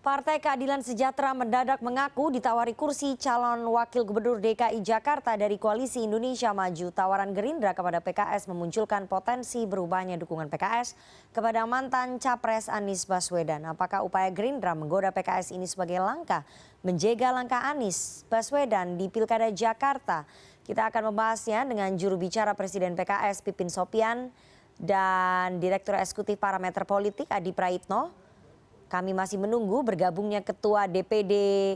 Partai Keadilan Sejahtera mendadak mengaku ditawari kursi calon wakil gubernur DKI Jakarta dari Koalisi Indonesia Maju. Tawaran Gerindra kepada PKS memunculkan potensi berubahnya dukungan PKS kepada mantan Capres Anies Baswedan. Apakah upaya Gerindra menggoda PKS ini sebagai langkah menjaga langkah Anies Baswedan di Pilkada Jakarta? Kita akan membahasnya dengan juru bicara Presiden PKS Pipin Sopian dan Direktur Eksekutif Parameter Politik Adi Praitno. Kami masih menunggu bergabungnya Ketua DPD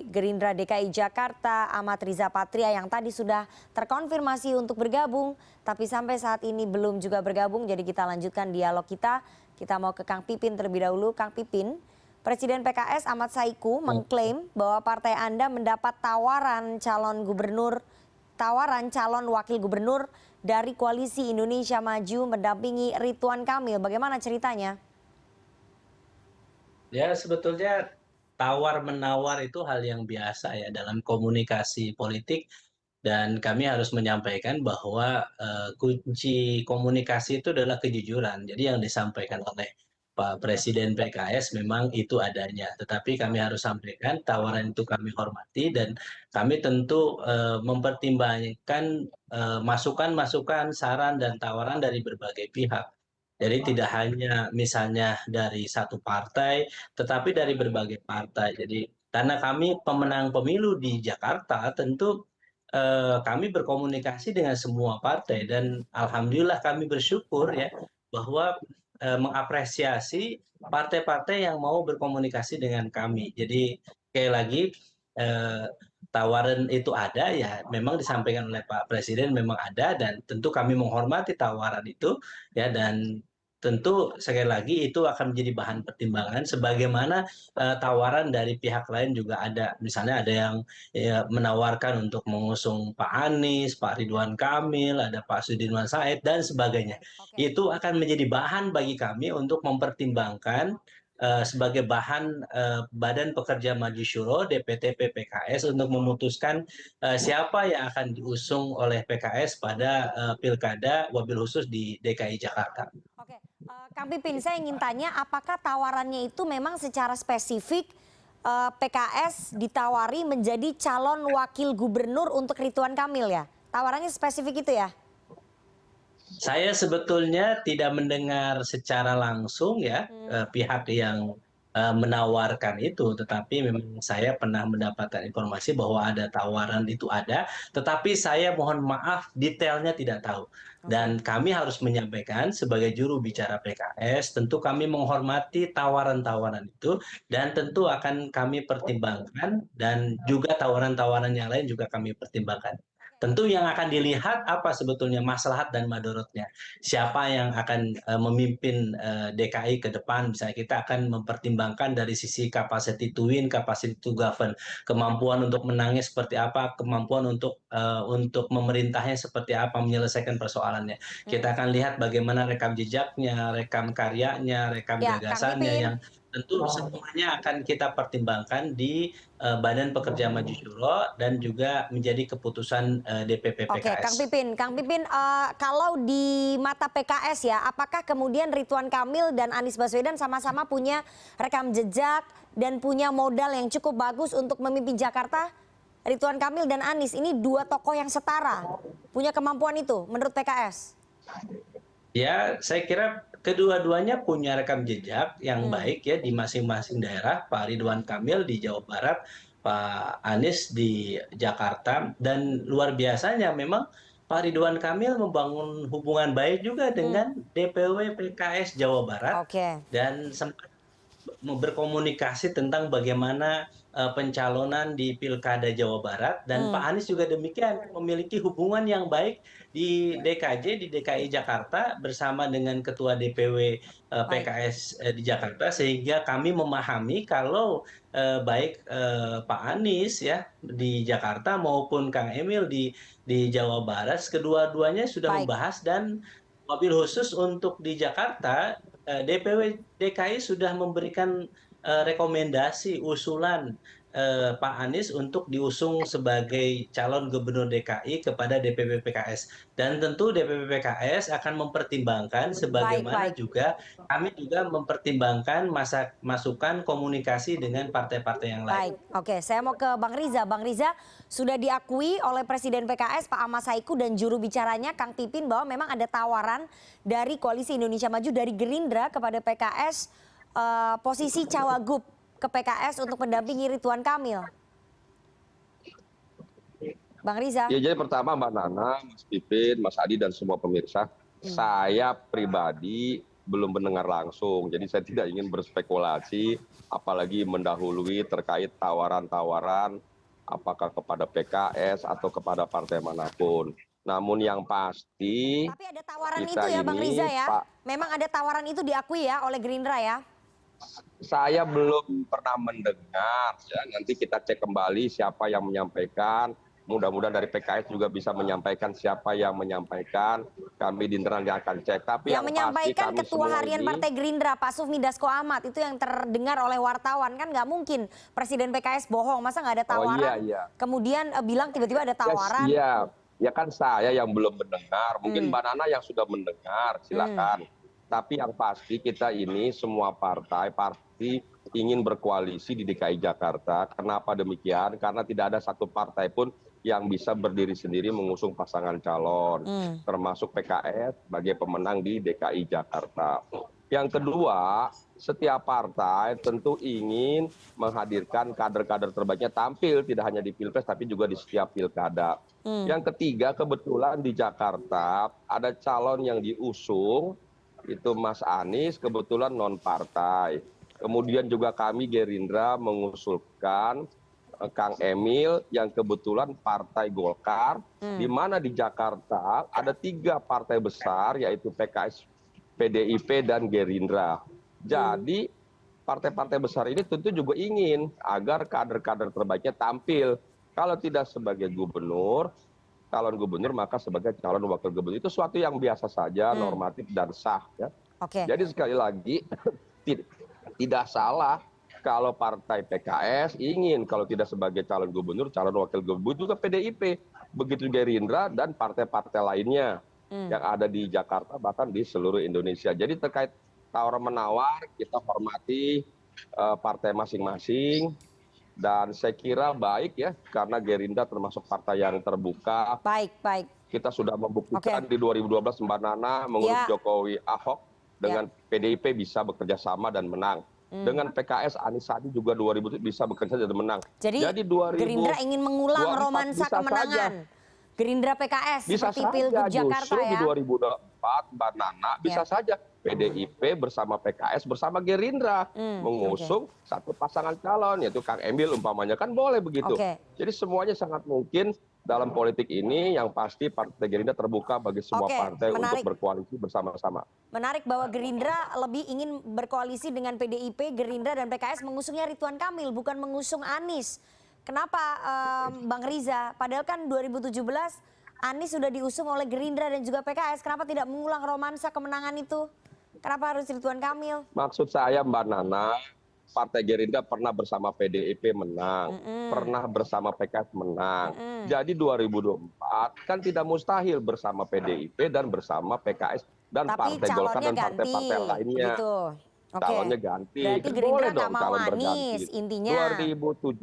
Gerindra DKI Jakarta Ahmad Riza Patria yang tadi sudah terkonfirmasi untuk bergabung. Tapi sampai saat ini belum juga bergabung, jadi kita lanjutkan dialog kita. Kita mau ke Kang Pipin terlebih dahulu. Kang Pipin, Presiden PKS Ahmad Saiku mengklaim bahwa partai Anda mendapat tawaran calon wakil gubernur dari Koalisi Indonesia Maju mendampingi Ridwan Kamil. Bagaimana ceritanya? Ya, sebetulnya tawar-menawar itu hal yang biasa ya dalam komunikasi politik dan kami harus menyampaikan bahwa kunci komunikasi itu adalah kejujuran. Jadi yang disampaikan oleh Pak Presiden PKS memang itu adanya. Tetapi kami harus sampaikan tawaran itu kami hormati dan kami tentu mempertimbangkan masukan-masukan, saran dan tawaran dari berbagai pihak. Jadi tidak hanya misalnya dari satu partai, tetapi dari berbagai partai. Jadi karena kami pemenang pemilu di Jakarta, tentu kami berkomunikasi dengan semua partai dan alhamdulillah kami bersyukur ya bahwa mengapresiasi partai-partai yang mau berkomunikasi dengan kami. Jadi sekali lagi eh, tawaran itu ada ya memang disampaikan oleh Pak Presiden memang ada dan tentu kami menghormati tawaran itu ya dan tentu sekali lagi itu akan menjadi bahan pertimbangan sebagaimana tawaran dari pihak lain juga ada. Misalnya ada yang ya, menawarkan untuk mengusung Pak Anies, Pak Ridwan Kamil, ada Pak Sudirman Said dan sebagainya. Oke. Itu akan menjadi bahan bagi kami untuk mempertimbangkan sebagai bahan Badan Pekerja Maju Syuro DPT PPKS untuk memutuskan siapa yang akan diusung oleh PKS pada Pilkada wabil khusus di DKI Jakarta. Oke, Kang Pipin, saya ingin tanya apakah tawarannya itu memang secara spesifik PKS ditawari menjadi calon wakil gubernur untuk Ridwan Kamil ya? Tawarannya spesifik itu ya? Saya sebetulnya tidak mendengar secara langsung ya pihak yang menawarkan itu, tetapi memang saya pernah mendapatkan informasi bahwa ada tawaran itu ada, tetapi saya mohon maaf detailnya tidak tahu. Oke. Dan kami harus menyampaikan sebagai juru bicara PKS, tentu kami menghormati tawaran-tawaran itu dan tentu akan kami pertimbangkan dan juga tawaran-tawaran yang lain juga kami pertimbangkan. Tentu yang akan dilihat apa sebetulnya maslahat dan madorotnya. Siapa yang akan memimpin DKI ke depan, misalnya kita akan mempertimbangkan dari sisi capacity to win, capacity to govern, kemampuan untuk menangnya seperti apa, kemampuan untuk memerintahnya seperti apa, menyelesaikan persoalannya. Kita akan lihat bagaimana rekam jejaknya, rekam karyanya, rekam Ya, Kang gagasannya Pipin. yang tentu semuanya akan kita pertimbangkan di Badan Pekerja Maju Syuro dan juga menjadi keputusan DPP Oke, PKS. Kang Pipin, kalau di mata PKS ya, apakah kemudian Ridwan Kamil dan Anies Baswedan sama-sama punya rekam jejak dan punya modal yang cukup bagus untuk memimpin Jakarta? Ridwan Kamil dan Anies ini dua tokoh yang setara, punya kemampuan itu menurut PKS? Ya, saya kira kedua-duanya punya rekam jejak yang Hmm. baik ya di masing-masing daerah. Pak Ridwan Kamil di Jawa Barat, Pak Anies di Jakarta, dan luar biasanya memang Pak Ridwan Kamil membangun hubungan baik juga Hmm. dengan DPW PKS Jawa Barat Oke, dan sempat berkomunikasi tentang bagaimana pencalonan di Pilkada Jawa Barat dan Pak Hmm. Anies juga demikian memiliki hubungan yang baik di DKJ di DKI Jakarta bersama dengan Ketua DPW Baik. PKS di Jakarta sehingga kami memahami kalau baik Pak Anies ya di Jakarta maupun Kang Emil di Jawa Barat kedua-duanya sudah Baik. membahas dan mobil khusus untuk di Jakarta DPW DKI sudah memberikan rekomendasi usulan Pak Anies untuk diusung sebagai calon gubernur DKI kepada DPP PKS. Dan tentu DPP PKS akan mempertimbangkan Baik, sebagaimana baik. juga kami juga mempertimbangkan masukan komunikasi dengan partai-partai yang lain. Baik, oke. Saya mau ke Bang Riza. Bang Riza, sudah diakui oleh Presiden PKS Pak Ahmad Saiku dan juru bicaranya Kang Pipin bahwa memang ada tawaran dari Koalisi Indonesia Maju dari Gerindra kepada PKS posisi cawagup ke PKS untuk mendampingi Ridwan Kamil. Bang Riza. Ya, jadi pertama Mbak Nana, Mas Pipin, Mas Adi dan semua pemirsa, saya pribadi belum mendengar langsung. Jadi saya tidak ingin berspekulasi, apalagi mendahului terkait tawaran-tawaran apakah kepada PKS atau kepada partai manapun. Namun yang pasti Tapi ada tawaran itu kita ya Bang Riza ini, ya? Pak, Memang ada tawaran itu diakui ya oleh Gerindra ya? saya belum pernah mendengar. Ya, nanti kita cek kembali siapa yang menyampaikan. Mudah-mudahan dari PKS juga bisa menyampaikan siapa yang menyampaikan. Kami di internal yang akan cek. Tapi Yang yang pasti menyampaikan kami Ketua semua Harian ini, Partai Gerindra Pak Sufmi Dasko Ahmad itu yang terdengar oleh wartawan, kan nggak mungkin Presiden PKS bohong, masa nggak ada oh iya, tawaran iya. kemudian bilang tiba-tiba ada Yes, tawaran. iya. Ya kan saya yang belum mendengar. Mungkin Mbak Nana yang sudah mendengar, silakan. Tapi yang pasti kita ini semua partai ingin berkoalisi di DKI Jakarta. Kenapa demikian? Karena tidak ada satu partai pun yang bisa berdiri sendiri mengusung pasangan calon, termasuk PKS sebagai pemenang di DKI Jakarta. Yang kedua, setiap partai tentu ingin menghadirkan kader-kader terbaiknya tampil tidak hanya di Pilpres tapi juga di setiap pilkada. Yang ketiga, kebetulan di Jakarta ada calon yang diusung, itu Mas Anies, kebetulan non partai. Kemudian juga kami Gerindra mengusulkan Kang Emil yang kebetulan partai Golkar, di mana di Jakarta ada 3 partai besar yaitu PKS, PDIP dan Gerindra. Jadi partai-partai besar ini tentu juga ingin agar kader-kader terbaiknya tampil. Kalau tidak sebagai gubernur, calon gubernur, maka sebagai calon wakil gubernur. Itu suatu yang biasa saja, normatif dan sah. Ya. Oke. Jadi sekali lagi tidak salah kalau partai PKS ingin, kalau tidak sebagai calon gubernur, calon wakil gubernur juga PDIP. Begitu Gerindra dan partai-partai lainnya yang ada di Jakarta bahkan di seluruh Indonesia. Jadi terkait tawar-menawar kita hormati partai masing-masing. Dan saya kira baik ya, karena Gerindra termasuk partai yang terbuka. Baik, baik. Kita sudah membuktikan di 2012 Mbak Nana mengurus Jokowi Ahok dengan PDIP bisa bekerja sama dan menang. Dengan PKS Anies Sandi juga 2000 bisa bekerja dan menang. Jadi 2000, Gerindra ingin mengulang romansa kemenangan. Gerindra PKS bisa seperti saja, Pilgub Jakarta justru ya. di 2024 Mbak Nana bisa saja PDIP bersama PKS bersama Gerindra mengusung satu pasangan calon yaitu Kang Emil umpamanya, kan boleh begitu. Jadi semuanya sangat mungkin dalam politik ini. Yang pasti Partai Gerindra terbuka bagi semua partai untuk berkoalisi bersama-sama. Menarik bahwa Gerindra lebih ingin berkoalisi dengan PDIP, Gerindra dan PKS mengusungnya Ridwan Kamil bukan mengusung Anies. Kenapa Bang Riza? Padahal kan 2017 Anies sudah diusung oleh Gerindra dan juga PKS. Kenapa tidak mengulang romansa kemenangan itu? Kenapa harus Ridwan Kamil? Maksud saya Mbak Nana, Partai Gerindra pernah bersama PDIP menang, pernah bersama PKS menang. Jadi 2024 kan tidak mustahil bersama PDIP dan bersama PKS dan Partai Golkar dan partai-partai lainnya. Begitu. Calonnya ganti. Berarti Gerindra nggak mau Anies intinya. 2017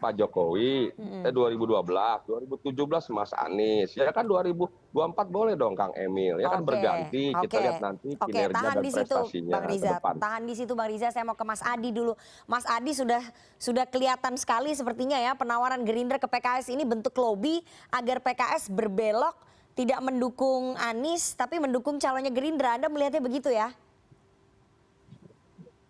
Pak Jokowi, 2012, 2017 Mas Anies, ya kan 2024 boleh dong Kang Emil, ya kan berganti, kita lihat nanti kinerja dan prestasinya ke depan. Tahan di situ Bang Riza, saya mau ke Mas Adi dulu. Mas Adi sudah kelihatan sekali sepertinya ya penawaran Gerindra ke PKS ini bentuk lobby agar PKS berbelok tidak mendukung Anies tapi mendukung calonnya Gerindra. Anda melihatnya begitu ya?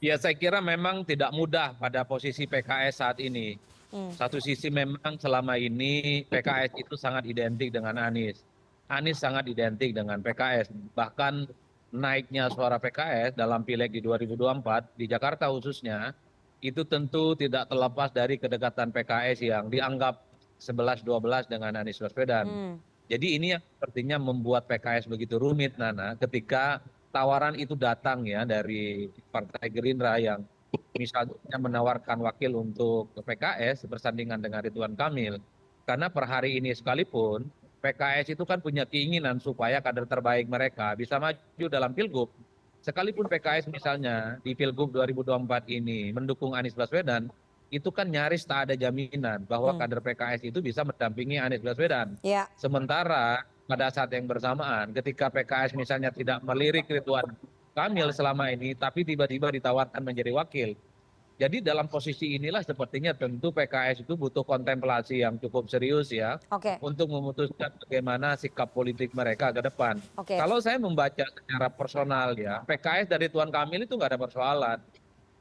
Ya saya kira memang tidak mudah pada posisi PKS saat ini. Satu sisi memang selama ini PKS itu sangat identik dengan Anies. Anies sangat identik dengan PKS. Bahkan naiknya suara PKS dalam pileg di 2024 di Jakarta khususnya itu tentu tidak terlepas dari kedekatan PKS yang dianggap 11-12 dengan Anies Baswedan. Jadi ini yang sepertinya membuat PKS begitu rumit Nana ketika tawaran itu datang ya dari Partai Gerindra yang misalnya menawarkan wakil untuk PKS bersandingan dengan Ridwan Kamil. Karena per hari ini sekalipun PKS itu kan punya keinginan supaya kader terbaik mereka bisa maju dalam pilgub. Sekalipun PKS misalnya di pilgub 2024 ini mendukung Anies Baswedan, itu kan nyaris tak ada jaminan bahwa kader PKS itu bisa mendampingi Anies Baswedan. Ya. Sementara pada saat yang bersamaan ketika PKS misalnya tidak melirik Ridwan Kamil selama ini, tapi tiba-tiba ditawarkan menjadi wakil. Jadi dalam posisi inilah sepertinya tentu PKS itu butuh kontemplasi yang cukup serius ya Oke. untuk memutuskan bagaimana sikap politik mereka ke depan. Oke. Kalau saya membaca secara personal ya, PKS dari Ridwan Kamil itu nggak ada persoalan.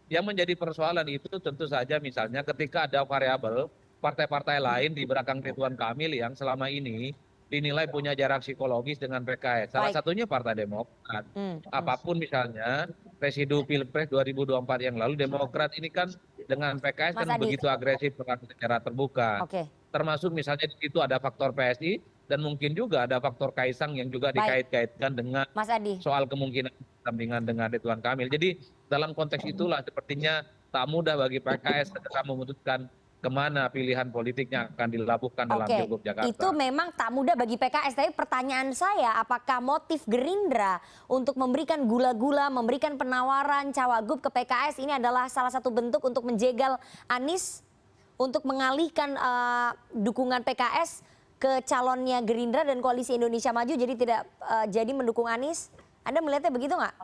Yang menjadi persoalan itu tentu saja misalnya ketika ada variabel partai-partai lain di belakang Ridwan Kamil yang selama ini dinilai punya jarak psikologis dengan PKS. Salah Baik. satunya Partai Demokrat. Apapun misalnya residu Pilpres 2024 yang lalu, Demokrat ini kan dengan PKS Mas kan Adi. begitu agresif secara terbuka. Oke. Termasuk misalnya di situ ada faktor PSI dan mungkin juga ada faktor Kaisang yang juga Baik. dikait-kaitkan dengan Mas Adi. soal kemungkinan pertandingan dengan Ridwan Kamil. Jadi dalam konteks itulah sepertinya tak mudah bagi PKS segera memutuskan kemana pilihan politiknya akan dilabuhkan dalam Oke, Pilgub Jakarta. itu memang tak mudah bagi PKS. Tapi pertanyaan saya, apakah motif Gerindra untuk memberikan gula-gula, memberikan penawaran cawagup ke PKS ini adalah salah satu bentuk untuk menjegal Anies, untuk mengalihkan dukungan PKS ke calonnya Gerindra dan Koalisi Indonesia Maju, jadi tidak jadi mendukung Anies? Anda melihatnya begitu nggak?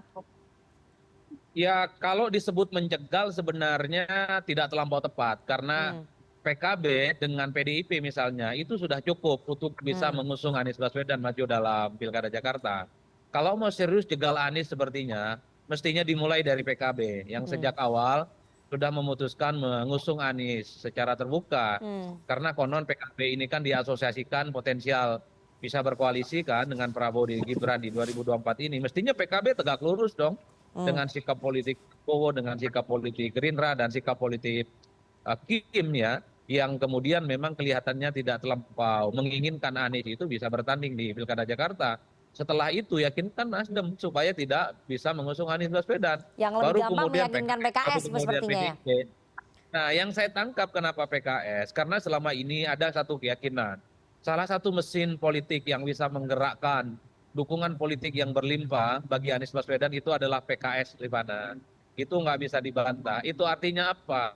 Ya kalau disebut menjegal sebenarnya tidak terlampau tepat karena PKB dengan PDIP misalnya itu sudah cukup untuk bisa mengusung Anies Baswedan maju dalam Pilkada Jakarta. Kalau mau serius jegal Anies sepertinya mestinya dimulai dari PKB yang sejak awal sudah memutuskan mengusung Anies secara terbuka. Karena konon PKB ini kan diasosiasikan potensial bisa berkoalisi kan dengan Prabowo Gibran di 2024 ini. Mestinya PKB tegak lurus dong dengan sikap politik Prabowo, dengan sikap politik Gerindra dan sikap politik Kim ya, yang kemudian memang kelihatannya tidak terlampau menginginkan Anies itu bisa bertanding di Pilkada Jakarta. Setelah itu yakinkan Nasdem supaya tidak bisa mengusung Anies Baswedan. Yang lebih gampang meyakinkan PKS sepertinya ya. Nah yang saya tangkap kenapa PKS, karena selama ini ada satu keyakinan. Salah satu mesin politik yang bisa menggerakkan dukungan politik yang berlimpah bagi Anies Baswedan itu adalah PKS, Rifana. Itu nggak bisa dibantah. Itu artinya apa?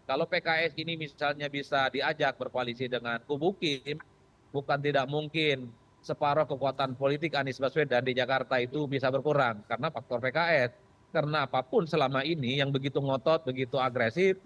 Kalau PKS ini misalnya bisa diajak berkoalisi dengan kubu Kim, bukan tidak mungkin separuh kekuatan politik Anies Baswedan di Jakarta itu bisa berkurang karena faktor PKS. Karena apapun selama ini yang begitu ngotot, begitu agresif,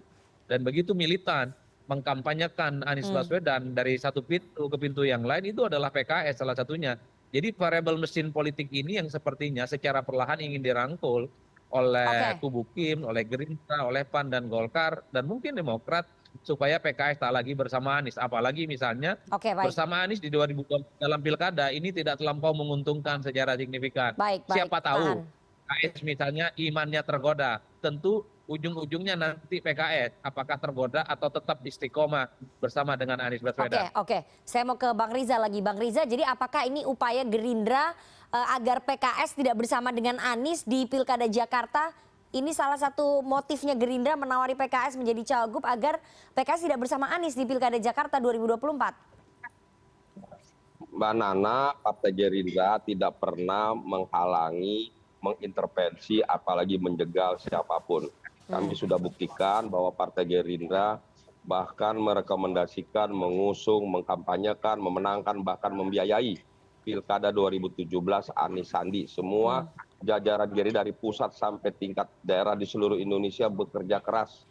dan begitu militan mengkampanyekan Anies Baswedan dari satu pintu ke pintu yang lain itu adalah PKS salah satunya. Jadi variabel mesin politik ini yang sepertinya secara perlahan ingin dirangkul oleh kubu Kim, oleh Gerindra, oleh PAN dan Golkar dan mungkin Demokrat supaya PKS tak lagi bersama Anies. Apalagi misalnya bersama Anies di 2024 dalam pilkada ini tidak terlampau menguntungkan secara signifikan. Siapa tahu PKS misalnya imannya tergoda, tentu ujung-ujungnya nanti PKS apakah tergoda atau tetap istiqomah bersama dengan Anies Baswedan. Oke, saya mau ke Bang Riza lagi. Bang Riza, jadi apakah ini upaya Gerindra agar PKS tidak bersama dengan Anies di Pilkada Jakarta? Ini salah satu motifnya Gerindra menawari PKS menjadi cawagup agar PKS tidak bersama Anies di Pilkada Jakarta 2024. Mbak Nana, Partai Gerindra tidak pernah menghalangi, mengintervensi, apalagi menjegal siapapun. Kami sudah buktikan bahwa Partai Gerindra bahkan merekomendasikan, mengusung, mengkampanyekan, memenangkan, bahkan membiayai Pilkada 2017 Anies Sandi. Semua jajaran Gerindra dari pusat sampai tingkat daerah di seluruh Indonesia bekerja keras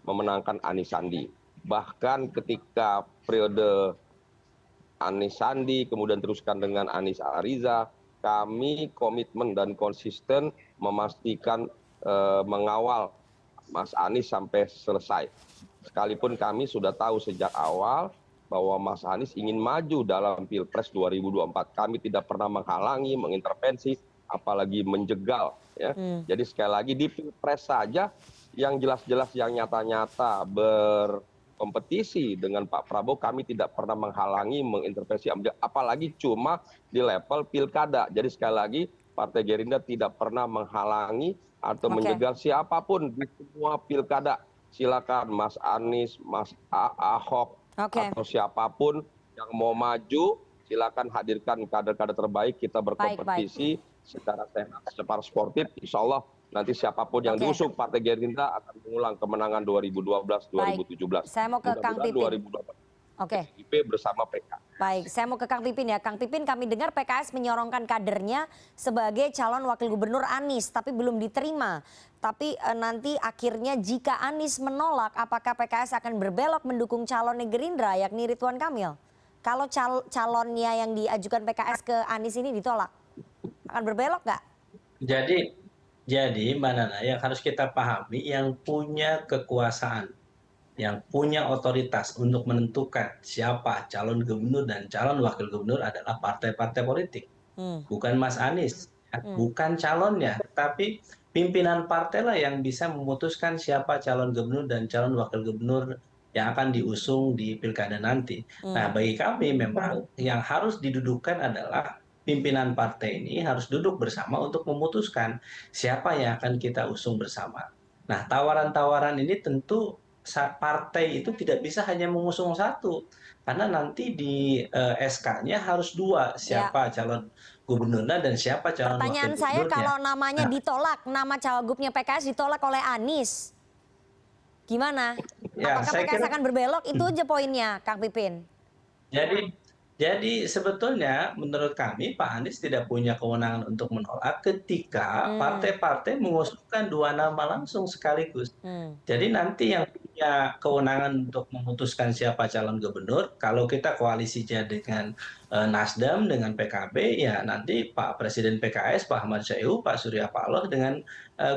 memenangkan Anies Sandi. Bahkan ketika periode Anies Sandi kemudian teruskan dengan Anies Ariza, kami komitmen dan konsisten memastikan mengawal Mas Anies sampai selesai. Sekalipun kami sudah tahu sejak awal bahwa Mas Anies ingin maju dalam Pilpres 2024. Kami tidak pernah menghalangi, mengintervensi, apalagi menjegal. Ya. Jadi sekali lagi di Pilpres saja yang jelas-jelas yang nyata-nyata berkompetisi dengan Pak Prabowo, kami tidak pernah menghalangi, mengintervensi, apalagi cuma di level pilkada. Jadi sekali lagi Partai Gerindra tidak pernah menghalangi, atau menjegal siapapun di semua pilkada. Silakan Mas Anies, Mas Ahok, atau siapapun yang mau maju, silakan hadirkan kader-kader terbaik, kita berkompetisi secara sehat, secara sportif. Insya Allah nanti siapapun yang diusung Partai Gerindra akan mengulang kemenangan 2012-2017. Saya mau ke Kang Pipin. Bersama PK. Baik, saya mau ke Kang Pipin ya. Kang Pipin, kami dengar PKS menyorongkan kadernya sebagai calon wakil gubernur Anies, tapi belum diterima. Tapi nanti akhirnya jika Anies menolak, apakah PKS akan berbelok mendukung calonnya Gerindra, yakni Ridwan Kamil? Kalau calonnya yang diajukan PKS ke Anies ini ditolak, akan berbelok nggak? Jadi Mbak Nana, yang harus kita pahami, yang punya kekuasaan, yang punya otoritas untuk menentukan siapa calon gubernur dan calon wakil gubernur adalah partai-partai politik, bukan Mas Anies, bukan calonnya, tapi pimpinan partai lah yang bisa memutuskan siapa calon gubernur dan calon wakil gubernur yang akan diusung di pilkada nanti. Nah, bagi kami memang yang harus didudukan adalah pimpinan partai ini harus duduk bersama untuk memutuskan siapa yang akan kita usung bersama. Nah, tawaran-tawaran ini tentu partai itu tidak bisa hanya mengusung satu, karena nanti di SK-nya harus dua, siapa calon gubernurnya dan siapa calon wakil gubernurnya. Pertanyaan saya, kalau namanya ditolak, nama cawagupnya PKS ditolak oleh Anies, gimana? Apakah PKS akan berbelok? Itu aja poinnya, Kang Pipin. Jadi sebetulnya menurut kami Pak Anies tidak punya kewenangan untuk menolak ketika partai-partai mengusulkan dua nama langsung sekaligus. Jadi nanti yang punya kewenangan untuk memutuskan siapa calon gubernur, kalau kita koalisinya dengan Nasdem, dengan PKB, ya nanti Pak Presiden PKS, Pak Ahmad Syaihu, Pak Surya Paloh dengan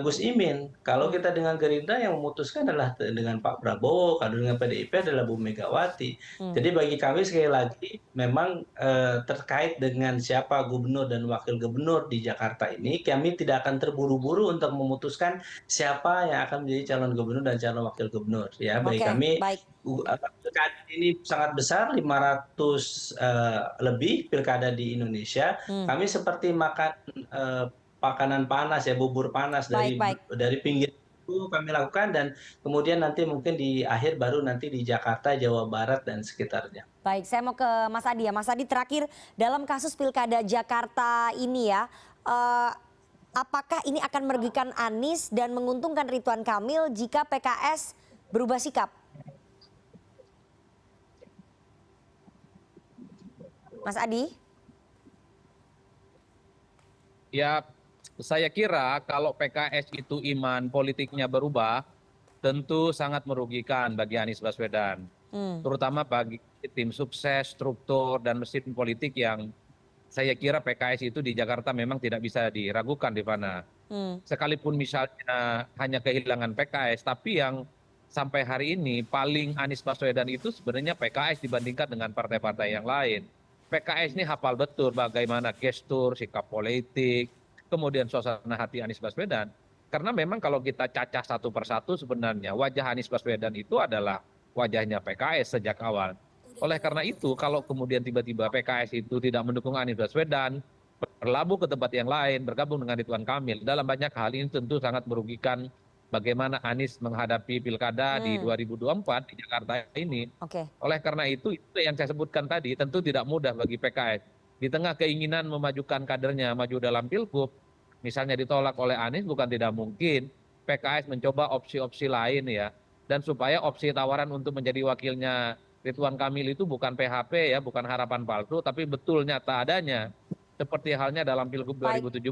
Gus Imin. Kalau kita dengan Gerindra, yang memutuskan adalah dengan Pak Prabowo, kalau dengan PDIP adalah Bu Megawati. Jadi bagi kami sekali lagi, memang terkait dengan siapa gubernur dan wakil gubernur di Jakarta ini, kami tidak akan terburu-buru untuk memutuskan siapa yang akan menjadi calon gubernur dan calon wakil gubernur. Ya, bagi kami pilkada ini sangat besar, 500 lebih pilkada di Indonesia. Kami seperti makan makanan panas ya, bubur panas dari pinggir itu kami lakukan, dan kemudian nanti mungkin di akhir baru nanti di Jakarta, Jawa Barat dan sekitarnya. Baik, saya mau ke Mas Adi ya. Mas Adi, terakhir dalam kasus Pilkada Jakarta ini ya, apakah ini akan merugikan Anies dan menguntungkan Ridwan Kamil jika PKS berubah sikap? Mas Adi? Ya, saya kira kalau PKS itu iman politiknya berubah, tentu sangat merugikan bagi Anies Baswedan. Terutama bagi tim sukses, struktur, dan mesin politik yang saya kira PKS itu di Jakarta memang tidak bisa diragukan, Rifana. Sekalipun misalnya hanya kehilangan PKS, tapi yang sampai hari ini paling Anies Baswedan itu sebenarnya PKS dibandingkan dengan partai-partai yang lain. PKS ini hafal betul bagaimana gestur, sikap politik, kemudian suasana hati Anies Baswedan. Karena memang kalau kita cacah satu persatu sebenarnya wajah Anies Baswedan itu adalah wajahnya PKS sejak awal. Oleh karena itu kalau kemudian tiba-tiba PKS itu tidak mendukung Anies Baswedan, berlabuh ke tempat yang lain, bergabung dengan Ridwan Kamil, dalam banyak hal ini tentu sangat merugikan bagaimana Anies menghadapi pilkada di 2024 di Jakarta ini. Oleh karena itu yang saya sebutkan tadi tentu tidak mudah bagi PKS. Di tengah keinginan memajukan kadernya maju dalam pilgub, misalnya ditolak oleh Anies, bukan tidak mungkin PKS mencoba opsi-opsi lain ya. Dan supaya opsi tawaran untuk menjadi wakilnya Ridwan Kamil itu bukan PHP ya, bukan harapan palsu, tapi betul nyata adanya. Seperti halnya dalam pilgub 2017.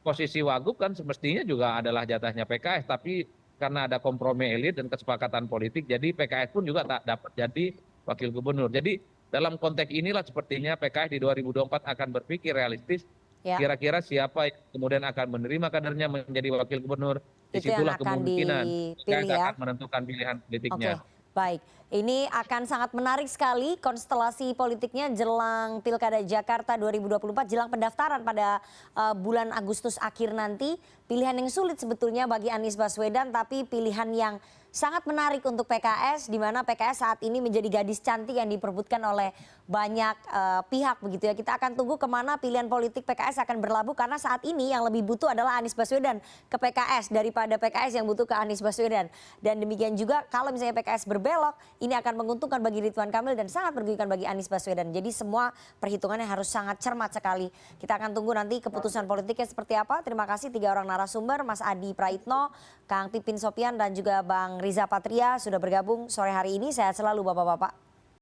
Posisi wagub kan semestinya juga adalah jatahnya PKS, tapi karena ada kompromi elit dan kesepakatan politik, jadi PKS pun juga tak dapat jadi wakil gubernur. Jadi dalam konteks inilah sepertinya PKS di 2024 akan berpikir realistis, kira-kira siapa yang kemudian akan menerima kadernya menjadi wakil gubernur, disitulah kemungkinan PKS akan menentukan pilihan politiknya. Baik, ini akan sangat menarik sekali konstelasi politiknya jelang Pilkada Jakarta 2024, jelang pendaftaran pada bulan Agustus akhir nanti. Pilihan yang sulit sebetulnya bagi Anies Baswedan, tapi pilihan yang sangat menarik untuk PKS, di mana PKS saat ini menjadi gadis cantik yang diperebutkan oleh banyak pihak begitu ya. Kita akan tunggu kemana pilihan politik PKS akan berlabuh, karena saat ini yang lebih butuh adalah Anies Baswedan ke PKS daripada PKS yang butuh ke Anies Baswedan. Dan demikian juga kalau misalnya PKS berbelok, ini akan menguntungkan bagi Ridwan Kamil dan sangat merugikan bagi Anies Baswedan. Jadi semua perhitungannya harus sangat cermat sekali. Kita akan tunggu nanti keputusan politiknya seperti apa. Terima kasih 3 orang narasumber, Mas Adi Praitno, Kang Pipin Sopian dan juga Bang Riza Patria sudah bergabung sore hari ini. Sehat selalu Bapak-bapak.